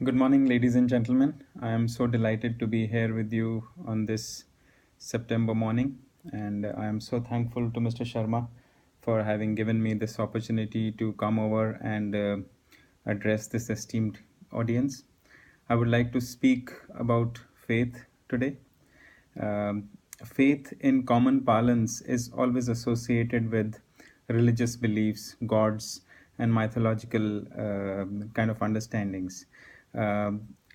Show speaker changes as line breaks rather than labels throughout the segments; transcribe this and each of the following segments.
Good morning, ladies and gentlemen. I am so delighted to be here with you on this September morning, and I am so thankful to Mr. Sharma for having given me this opportunity to come over and address this esteemed audience. I would like to speak about faith today. Um, Faith, in common parlance, is always associated with religious beliefs, gods, and mythological kind of understandings.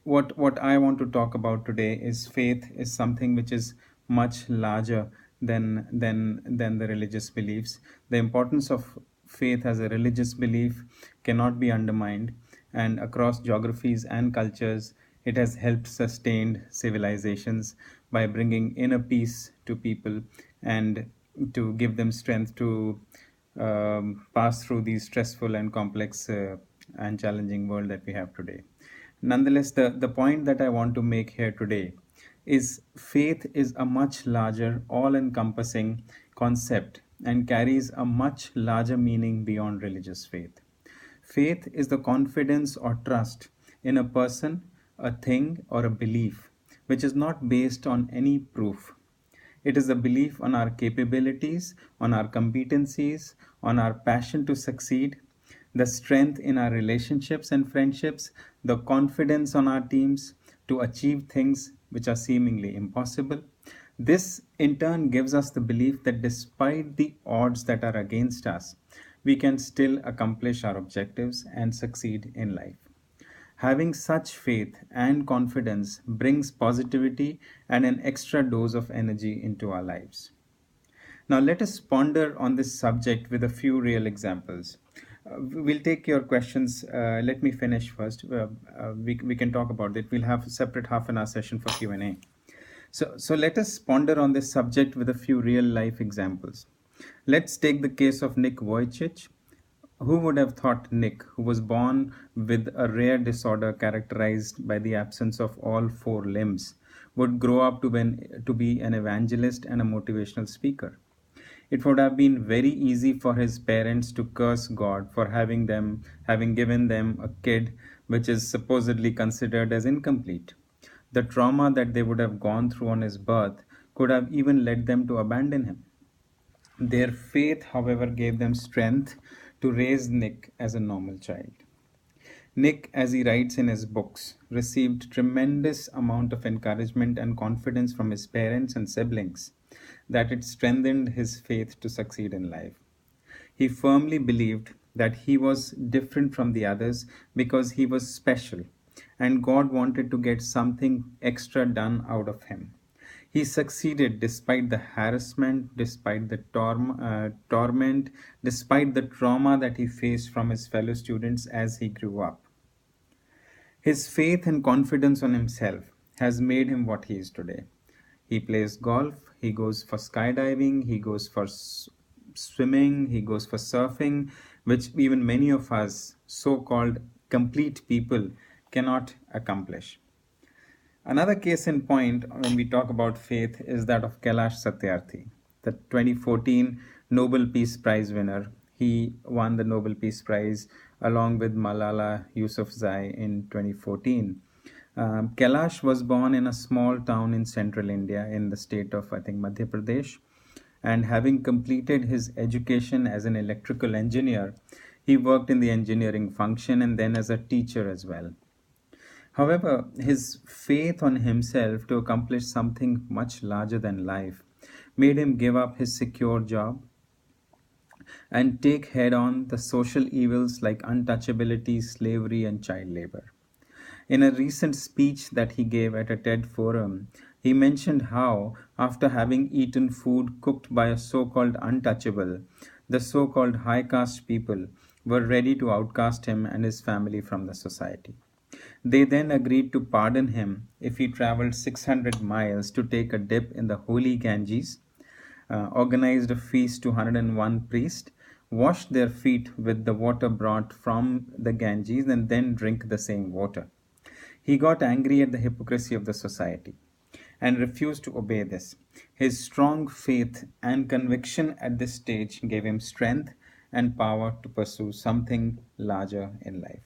What I want to talk about today is faith is something which is much larger than the religious beliefs. The importance of faith as a religious belief cannot be undermined, and across geographies and cultures, it has helped sustain civilizations by bringing inner peace to people and to give them strength to pass through the stressful and complex and challenging world that we have today. Nonetheless, the point that I want to make here today is faith is a much larger, all encompassing concept and carries a much larger meaning beyond religious faith. Faith is the confidence or trust in a person, a thing, or a belief which is not based on any proof. It is a belief on our capabilities, on our competencies, on our passion to succeed, the strength in our relationships and friendships, the confidence on our teams to achieve things which are seemingly impossible. This in turn gives us the belief that despite the odds that are against us, we can still accomplish our objectives and succeed in life. Having such faith and confidence brings positivity and an extra dose of energy into our lives. Now, let us ponder on this subject with a few real examples. We'll take your questions. Let me finish first. We can talk about it. We'll have a separate half an hour session for Q&A. So let us ponder on this subject with a few real life examples. Let's take the case of Nick Vujicic. Who would have thought Nick, who was born with a rare disorder characterized by the absence of all four limbs, would grow up to be an evangelist and a motivational speaker? It would have been very easy for his parents to curse God for having given them a kid which is supposedly considered as incomplete. The trauma that they would have gone through on his birth could have even led them to abandon him. Their faith, however, gave them strength to raise Nick as a normal child. Nick, as he writes in his books, received tremendous amount of encouragement and confidence from his parents and siblings that it strengthened his faith to succeed in life. He firmly believed that he was different from the others because he was special and God wanted to get something extra done out of him. He succeeded despite the harassment, despite the torment, despite the trauma that he faced from his fellow students as he grew up. His faith and confidence on himself has made him what he is today. He plays golf, he goes for skydiving, he goes for swimming, he goes for surfing, which even many of us, so called complete people, cannot accomplish. Another case in point when we talk about faith is that of Kailash Satyarthi, the 2014 Nobel Peace Prize winner. He won the Nobel Peace Prize along with Malala Yousafzai in 2014. Kailash was born in a small town in central India in the state of, I think, Madhya Pradesh. And having completed his education as an electrical engineer, he worked in the engineering function and then as a teacher as well. However, his faith on himself to accomplish something much larger than life made him give up his secure job and take head on the social evils like untouchability, slavery, and child labor. In a recent speech that he gave at a TED forum, he mentioned how, after having eaten food cooked by a so called untouchable, the so called high caste people were ready to outcast him and his family from the society. They then agreed to pardon him if he traveled 600 miles to take a dip in the holy Ganges, organized a feast to 101 priests, washed their feet with the water brought from the Ganges, and then drink the same water. He got angry at the hypocrisy of the society and refused to obey this. His strong faith and conviction at this stage gave him strength and power to pursue something larger in life.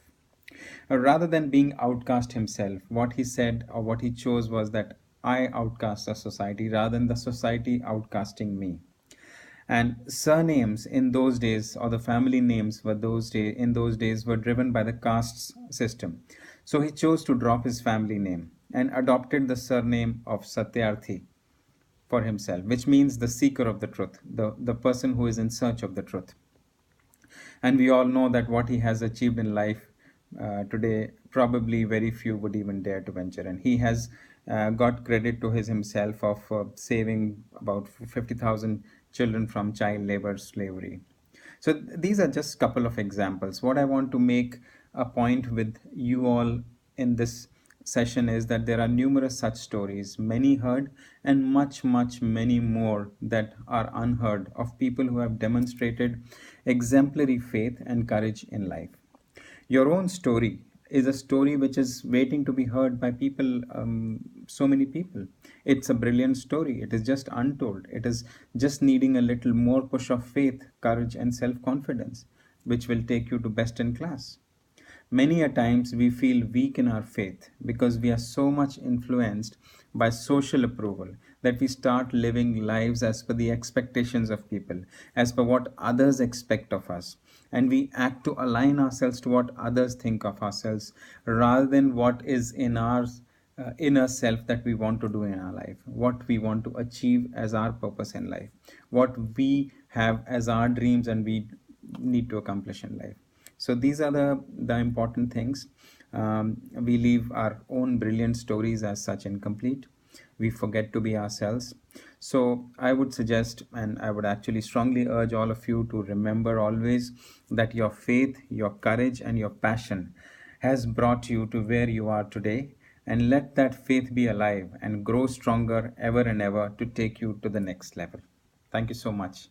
Rather than being outcast himself, what he said or what he chose was that I outcast the society rather than the society outcasting me. And surnames in those days, or the family names were in those days, were driven by the caste system. So he chose to drop his family name and adopted the surname of Satyarthi for himself, which means the seeker of the truth, the person who is in search of the truth. And we all know that what he has achieved in life today, probably very few would even dare to venture. And he has got credit to his himself of saving about 50,000 children from child labor slavery. So these are just a couple of examples. What I want to make a point with you all in this session is that there are numerous such stories, many heard and many more that are unheard, of people who have demonstrated exemplary faith and courage in life. Your own story is a story which is waiting to be heard by people, so many people. It's a brilliant story. It is just untold. It is just needing a little more push of faith, courage, and self confidence, which will take you to best in class. Many a times we feel weak in our faith because we are so much influenced by social approval that we start living lives as per the expectations of people, as per what others expect of us. And we act to align ourselves to what others think of ourselves rather than what is in our inner self that we want to do in our life, what we want to achieve as our purpose in life, what we have as our dreams and we need to accomplish in life. So these are the important things. We leave our own brilliant stories as such incomplete. We forget to be ourselves. So I would suggest, and I would actually strongly urge all of you to remember always that your faith, your courage, and your passion has brought you to where you are today. And let that faith be alive and grow stronger ever and ever to take you to the next level. Thank you so much.